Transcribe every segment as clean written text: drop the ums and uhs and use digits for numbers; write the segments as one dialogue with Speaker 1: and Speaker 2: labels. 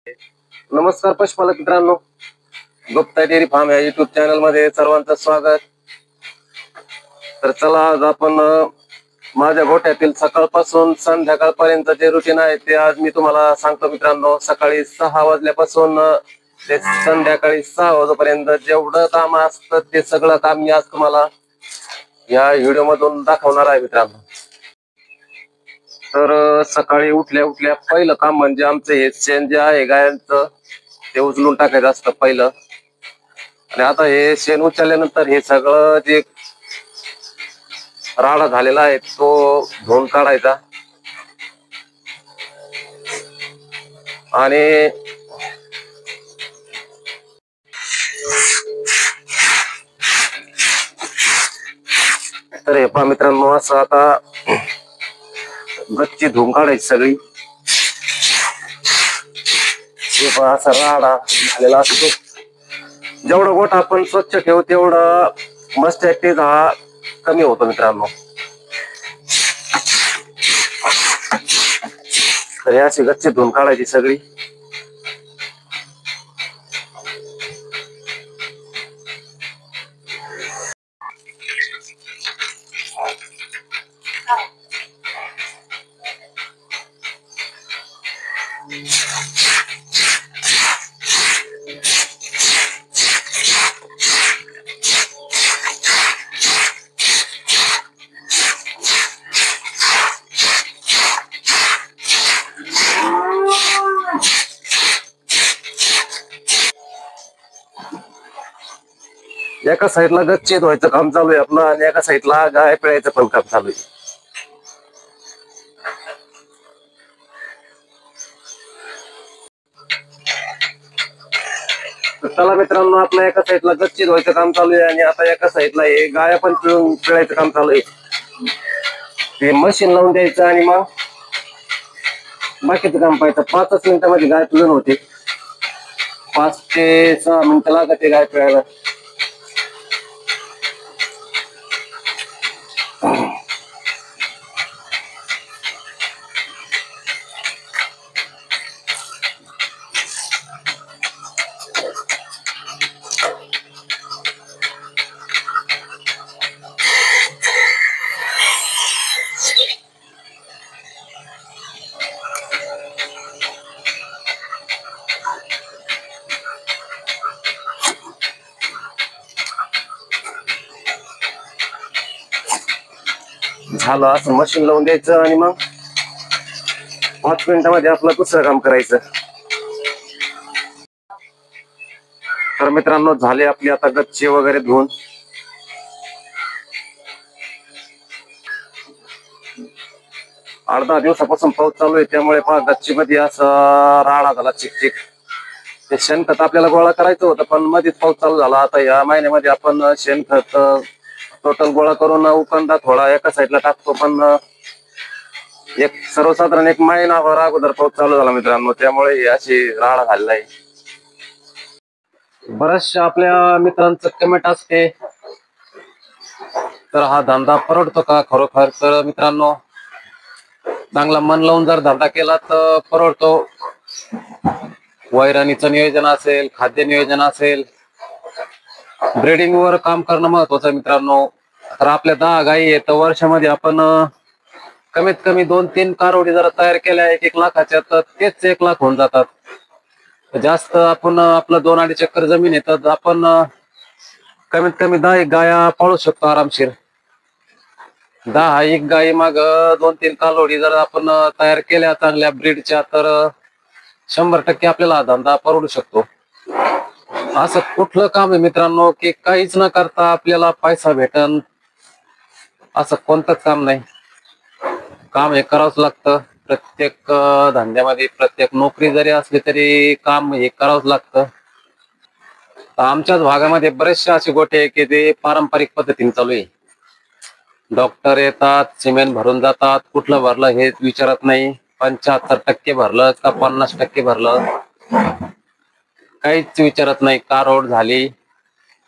Speaker 1: नमस्कार पशुपालक मित्रांनो, गुप्ता डेअरी फार्म या युट्यूब चॅनल मध्ये सर्वांचं स्वागत. तर चला, आज आपण माझ्या गोठ्यातील सकाळपासून संध्याकाळपर्यंत जे रुटीन आहे ते आज मी तुम्हाला सांगतो मित्रांनो. सकाळी 6 वाजल्यापासून ते संध्याकाळी 6 वाजेपर्यंत जेवढं काम असतं ते सगळं काम मी आज तुम्हाला या व्हिडिओ मधून दाखवणार आहे मित्रांनो. तर सकाळी उठल्या उठल्या पहिलं काम म्हणजे आमचं हे शेण जे आहे गायांचं ते उचलून टाकायचं असतं पहिलं. आणि आता हे शेण उचलल्यानंतर हे सगळं जे राडा झालेला आहे तो धुवून काढायचा. आणि तर हे पहा मित्रांनो, असं आता गच्ची धुवून काढायची सगळी. हे पहा असा राडा झालेला असतो. जेवढं गोठा आपण स्वच्छ ठेवू तेवढं मस्टॅटिस हा कमी होतो मित्रांनो. तर हे अशी गच्ची धुवून काढायची सगळी. एका साईडला गच्ची धुवायचं काम चालू आहे आपलं, आणि एका साईडला गाय पिळायचं पण काम चालू आहे. चला मित्रांनो, आपल्या एका साईडला गच्ची धुवायचं काम चालू आहे आणि आता एका साईडला हे गाय पण पिळायचं काम चालू आहे. ते मशीन लावून द्यायचं आणि मग बाकीचं काम पाहायचं. 5 मिनिटांमध्ये गाय पिळून होते. 5 ते 6 मिनिटं लागते गाय पिळायला. झालं असं मशीन लावून द्यायचं आणि मग 5 मिनिटांमध्ये आपलं दुसरं काम करायचं. तर मित्रांनो, झाले आपली आता गच्ची वगैरे धुवून. 8-10 दिवसापासून पाऊस चालू आहे त्यामुळे पहा गच्ची मध्ये असं राडा झाला, चिकचिक. ते शेणखत आपल्याला गोळा करायचं होतं पण मध्येच पाऊस चालू झाला. आता या महिन्यामध्ये आपण शेणखत टोटल गोळा करून उकंडा थोडा एका साईडला टाकतो, पण सर्वसाधारण 1 महिनाभर अगोदर पाऊस चालू झाला मित्रांनो, त्यामुळे अशी राडा झालेला आहे. बऱ्याचशा आपल्या मित्रांचं कमेंट असते, तर हा धंदा परवडतो का खरोखर? तर मित्रांनो, चांगला मन लावून जर धंदा केला तर परवडतो. वैरणीचं नियोजन असेल, खाद्य नियोजन असेल, ब्रीडिंग वर काम करणं महत्वाचं मित्रांनो. तर आपल्या 10 गायी आहेत, वर्षामध्ये आपण कमीत कमी 2-3 कारोडी जर तयार केल्या 1-1 लाखाच्या, तर तेच 1 लाख होऊन जातात. जास्त आपण आपलं 2-2.5 एकर जमीन आहे तर आपण कमीत कमी 10 गाया पाळू शकतो आरामशीर. 10 गायी मग 2-3 कालोडी जर आपण तयार केल्या चांगल्या ब्रीडच्या, तर 100% आपल्याला हा धंदा परवडू शकतो. असं कुठलं काम आहे मित्रांनो की काहीच न करता आपल्याला पैसा भेटन असं कोणतंच काम नाही. काम हे करावंच लागतं. प्रत्येक धंद्यामध्ये, प्रत्येक नोकरी जरी असली तरी काम हे करावंच लागतं. आमच्याच भागामध्ये बरेचसे असे गोठे आहे की ते पारंपरिक पद्धतीने चालू आहे. डॉक्टर येतात, सिमेंट भरून जातात, कुठलं भरलं हे विचारत नाही. 75% भरलं का 50% भरलं काहीच विचारत नाही. कारोड झाली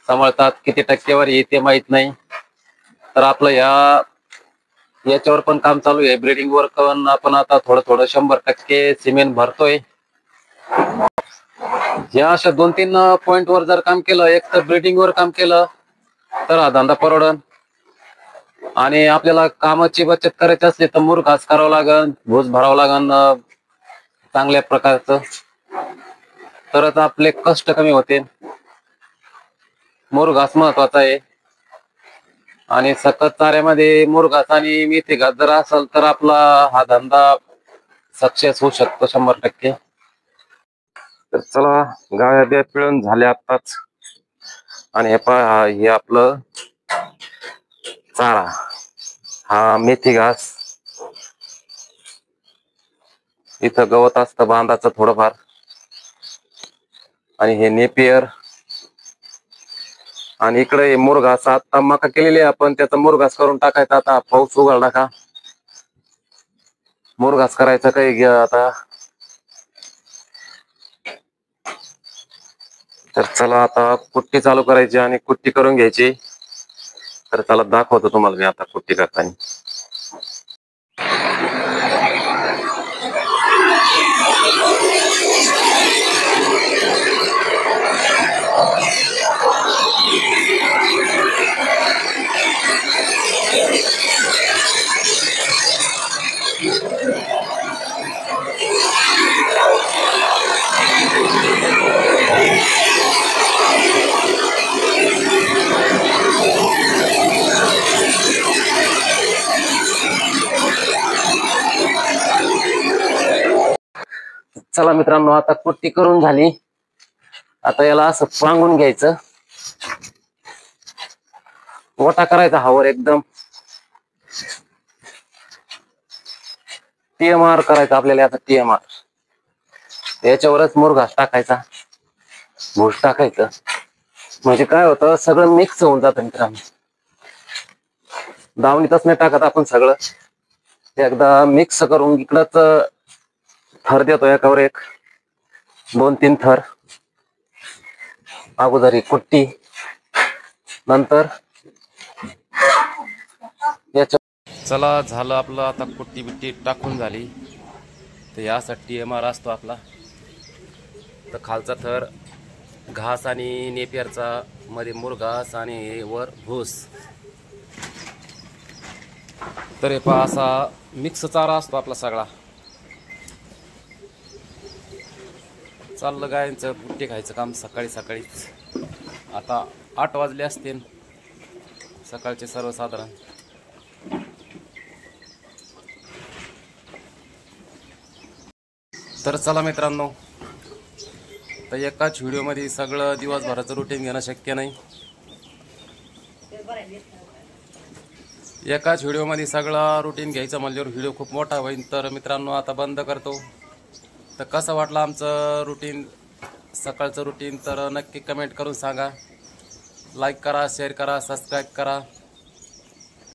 Speaker 1: सांभाळतात, किती टक्केवारी येते माहित नाही. तर आपलं याच्यावर पण काम चालू आहे, ब्रीडिंग वर पण आपण आता थोडं 100% सिमेंट भरतोय. या अशा 2-3 पॉइंट वर जर काम केलं, एक तर ब्रीडिंग वर काम केलं तर हा धंदा परवडन. आणि आपल्याला कामाची बचत करायची असली तर मुरघास करावं लागन, भूस भरावं लागन चांगल्या प्रकारचं, तरच आपले कष्ट कमी होते. मुरघास महत्वाचा आहे. आणि सकत चाऱ्यामध्ये मुरघास आणि मेथी घास जर असेल तर आपला हा धंदा सक्सेस होऊ शकतो 100%. तर चला, गाया बिया पिळून झाल्या आताच. आणि हे पहा, हे आपलं चारा, हा मेथी घास. इथं गवत असतं बांधाचं थोडंफार. आणि हे नेपियर. आणि इकडे हे मुरघास. आता मका केलेली आहे आपण, त्याचा मुरघास करून टाकायचा. आता पाऊस उघडला का मुरघास करायचं काही घ्या आता. तर चला, आता कुट्टी चालू करायची आणि कुट्टी करून घ्यायची. तर चला दाखवतो तुम्हाला मी आता कुट्टी करताना. चला मित्रांनो, आता कुट्टी करून झाली. आता याला असं पांगून घ्यायचं, मोठा करायचा हावर एकदम. TMR करायचा आपल्याला आता, TMR. याच्यावरच मुरघास टाकायचा, भूस टाकायचं. म्हणजे काय होतं, सगळं मिक्स होऊन जातं मित्रांनो. दावणीतच नाही टाकत आपण सगळं, एकदा मिक्स करून इकडंच थर देतो एकावर एक, 2-3 थर. अगोदर ही कुट्टी, नंतर याच्या. चला, झालं आपलं आता कुट्टी बिट्टी टाकून झाली. तर यासाठी TMR असतो आपला. तर खालचा थर घास आणि नेपियरचा, मध्ये मुरघास आणि वर भूस. तर हे पहा, असा मिक्स चारा असतो आपला सगळा. चाललं गायांचं कुट्टी खायचं काम सकाळी सकाळीच. आता 8 वाजले असतील सकाळचे सर्वसाधारण. तर चला मित्रांनो, तर एकाच व्हिडिओमध्ये सगळं दिवसभराचं रुटीन घेणं शक्य नाही. एकाच व्हिडिओमध्ये सगळं रुटीन घ्यायचं म्हणल्यावर व्हिडिओ खूप मोठा होईल. तर मित्रांनो, आता बंद करतो. तर कसं वाटलं आमचं रुटीन, सकाळचं रुटीन, तर नक्की कमेंट करून सांगा. लाईक करा, शेअर करा, सबस्क्राईब करा.